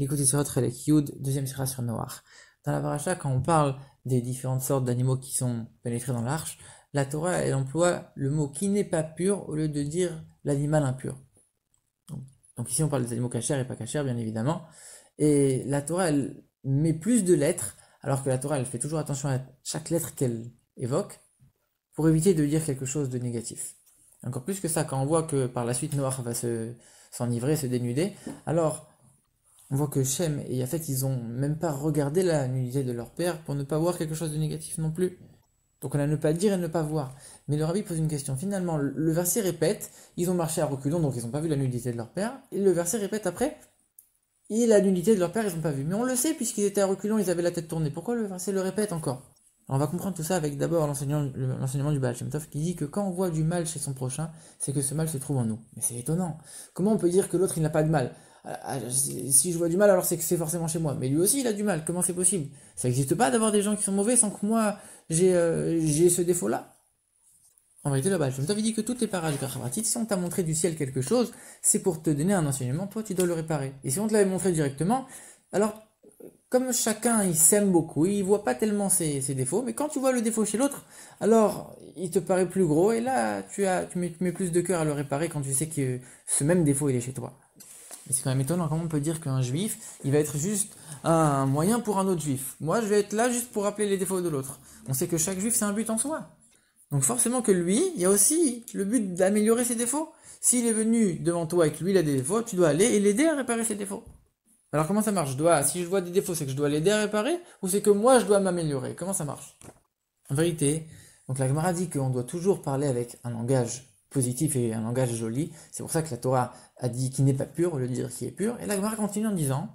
L'écoute Sirot Chelek Yud, deuxième sira sur Noach. Dans la paracha, quand on parle des différentes sortes d'animaux qui sont pénétrés dans l'arche, la Torah, elle emploie le mot qui n'est pas pur au lieu de dire l'animal impur. Donc ici, on parle des animaux cachers et pas cachers, bien évidemment. Et la Torah, elle met plus de lettres, alors que la Torah, elle fait toujours attention à chaque lettre qu'elle évoque, pour éviter de dire quelque chose de négatif. Encore plus que ça, quand on voit que par la suite Noach va s'enivrer, se dénuder, alors on voit que Shem et Yafet, ils ont même pas regardé la nudité de leur père pour ne pas voir quelque chose de négatif non plus. Donc on a ne pas dire et ne pas voir. Mais le rabbi pose une question. Finalement, le verset répète, ils ont marché à reculons, donc ils n'ont pas vu la nudité de leur père. Et le verset répète après, et la nudité de leur père, ils n'ont pas vu. Mais on le sait, puisqu'ils étaient à reculons, ils avaient la tête tournée. Pourquoi le verset le répète encore? Alors on va comprendre tout ça avec d'abord l'enseignement du Baal Shem Tov qui dit que quand on voit du mal chez son prochain, c'est que ce mal se trouve en nous. Mais c'est étonnant. Comment on peut dire que l'autre il n'a pas de mal? Si je vois du mal, alors c'est que c'est forcément chez moi. Mais lui aussi il a du mal. Comment c'est possible? Ça n'existe pas d'avoir des gens qui sont mauvais sans que moi j'ai ce défaut-là. En vérité, le Baal Shem Tov il dit que toutes les parages de si on t'a montré du ciel quelque chose, c'est pour te donner un enseignement, toi tu dois le réparer. Et si on te l'avait montré directement, alors comme chacun il s'aime beaucoup, il voit pas tellement ses défauts, mais quand tu vois le défaut chez l'autre, alors il te paraît plus gros, et là tu mets plus de cœur à le réparer quand tu sais que ce même défaut il est chez toi. Et c'est quand même étonnant, comment on peut dire qu'un juif, il va être juste un moyen pour un autre juif. Moi je vais être là juste pour rappeler les défauts de l'autre. On sait que chaque juif c'est un but en soi. Donc forcément que lui, il y a aussi le but d'améliorer ses défauts. S'il est venu devant toi et que lui il a des défauts, tu dois aller et l'aider à réparer ses défauts. Alors comment ça marche? Si je vois des défauts, c'est que je dois l'aider à réparer ou c'est que moi je dois m'améliorer? Comment ça marche? En vérité, donc la Gemara dit qu'on doit toujours parler avec un langage positif et un langage joli. C'est pour ça que la Torah a dit qui n'est pas pur au lieu de dire qui est pur. Et la Gemara continue en disant,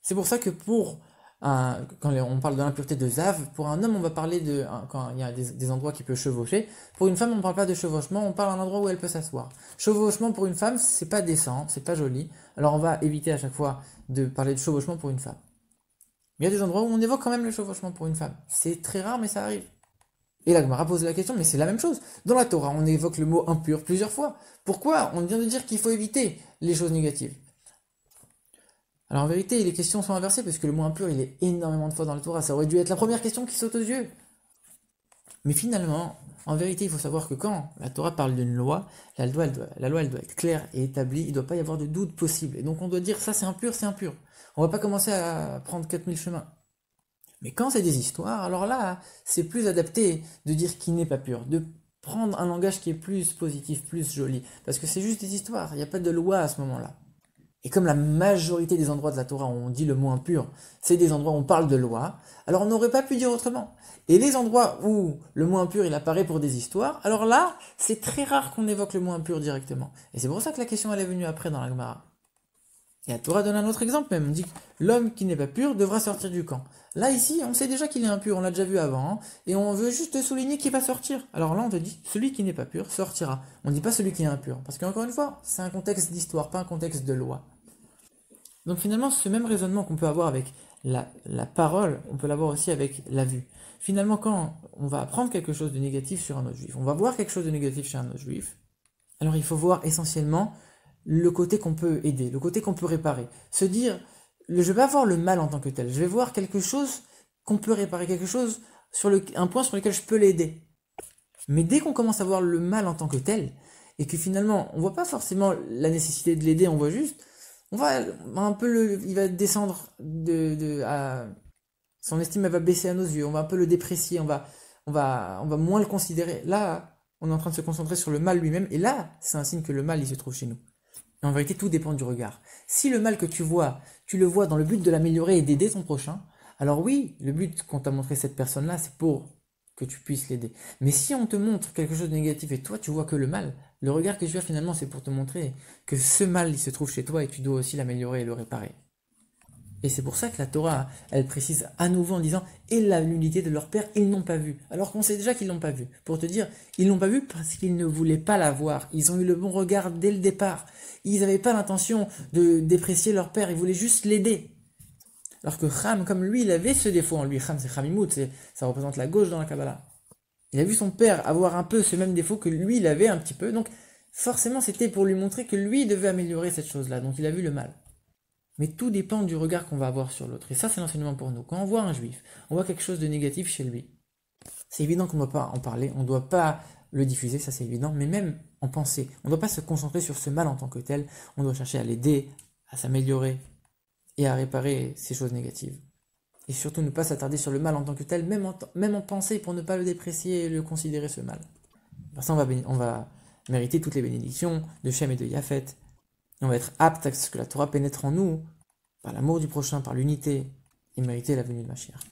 c'est pour ça que quand on parle de l'impureté de Zav, pour un homme on va parler quand il y a des endroits qui peuvent chevaucher. Pour une femme on ne parle pas de chevauchement, on parle d'un endroit où elle peut s'asseoir. Chevauchement pour une femme c'est pas décent, c'est pas joli. Alors on va éviter à chaque fois de parler de chevauchement pour une femme. Mais il y a des endroits où on évoque quand même le chevauchement pour une femme. C'est très rare mais ça arrive. Et la Gemara pose la question, mais c'est la même chose. Dans la Torah, on évoque le mot impur plusieurs fois. Pourquoi? On vient de dire qu'il faut éviter les choses négatives. Alors en vérité, les questions sont inversées, parce que le mot impur, il est énormément de fois dans la Torah. Ça aurait dû être la première question qui saute aux yeux. Mais finalement, en vérité, il faut savoir que quand la Torah parle d'une loi, la loi, elle doit être claire et établie. Il ne doit pas y avoir de doute possible. Et donc on doit dire, ça c'est impur, c'est impur. On ne va pas commencer à prendre 4000 chemins. Mais quand c'est des histoires, alors là, c'est plus adapté de dire qui n'est pas pur, de prendre un langage qui est plus positif, plus joli, parce que c'est juste des histoires, il n'y a pas de loi à ce moment-là. Et comme la majorité des endroits de la Torah où on dit le mot impur, c'est des endroits où on parle de loi, alors on n'aurait pas pu dire autrement. Et les endroits où le mot impur il apparaît pour des histoires, alors là, c'est très rare qu'on évoque le mot impur directement. Et c'est pour ça que la question elle est venue après dans la Gemara. Et la Torah donne un autre exemple même, on dit que l'homme qui n'est pas pur devra sortir du camp. Là ici, on sait déjà qu'il est impur, on l'a déjà vu avant, hein, et on veut juste souligner qu'il va sortir. Alors là on te dit, celui qui n'est pas pur sortira. On ne dit pas celui qui est impur, parce qu'encore une fois, c'est un contexte d'histoire, pas un contexte de loi. Donc finalement, ce même raisonnement qu'on peut avoir avec la parole, on peut l'avoir aussi avec la vue. Finalement, quand on va apprendre quelque chose de négatif sur un autre juif, on va voir quelque chose de négatif chez un autre juif, alors il faut voir essentiellement le côté qu'on peut aider, le côté qu'on peut réparer. Se dire, je ne vais pas voir le mal en tant que tel, je vais voir quelque chose qu'on peut réparer, quelque chose, un point sur lequel je peux l'aider. Mais dès qu'on commence à voir le mal en tant que tel, et que finalement, on ne voit pas forcément la nécessité de l'aider, on voit juste, il va descendre son estime elle va baisser à nos yeux, on va un peu le déprécier, on va moins le considérer. Là, on est en train de se concentrer sur le mal lui-même, et là, c'est un signe que le mal, il se trouve chez nous. Et en vérité, tout dépend du regard. Si le mal que tu vois, tu le vois dans le but de l'améliorer et d'aider ton prochain, alors oui, le but qu'on t'a montré cette personne-là, c'est pour que tu puisses l'aider. Mais si on te montre quelque chose de négatif et toi, tu vois que le mal, le regard que tu as finalement, c'est pour te montrer que ce mal, il se trouve chez toi et tu dois aussi l'améliorer et le réparer. Et c'est pour ça que la Torah, elle précise à nouveau en disant « Et la nudité de leur père, ils n'ont pas vu ». Alors qu'on sait déjà qu'ils l'ont pas vu. Pour te dire, ils l'ont pas vu parce qu'ils ne voulaient pas la voir. Ils ont eu le bon regard dès le départ. Ils n'avaient pas l'intention de déprécier leur père, ils voulaient juste l'aider. Alors que Ham, comme lui, il avait ce défaut en lui. Ham, c'est Hamimout, ça représente la gauche dans la Kabbalah. Il a vu son père avoir un peu ce même défaut que lui, il avait un petit peu. Donc forcément, c'était pour lui montrer que lui, il devait améliorer cette chose-là. Donc il a vu le mal. Mais tout dépend du regard qu'on va avoir sur l'autre. Et ça, c'est l'enseignement pour nous. Quand on voit un juif, on voit quelque chose de négatif chez lui. C'est évident qu'on ne doit pas en parler, on ne doit pas le diffuser, ça c'est évident, mais même en penser. On ne doit pas se concentrer sur ce mal en tant que tel, on doit chercher à l'aider, à s'améliorer et à réparer ces choses négatives. Et surtout ne pas s'attarder sur le mal en tant que tel, même en pensée, pour ne pas le déprécier et le considérer ce mal. Par ça, on va mériter toutes les bénédictions de Shem et de Yafet. Et on va être apte à ce que la Torah pénètre en nous, par l'amour du prochain, par l'unité, et mériter la venue de Mashiach.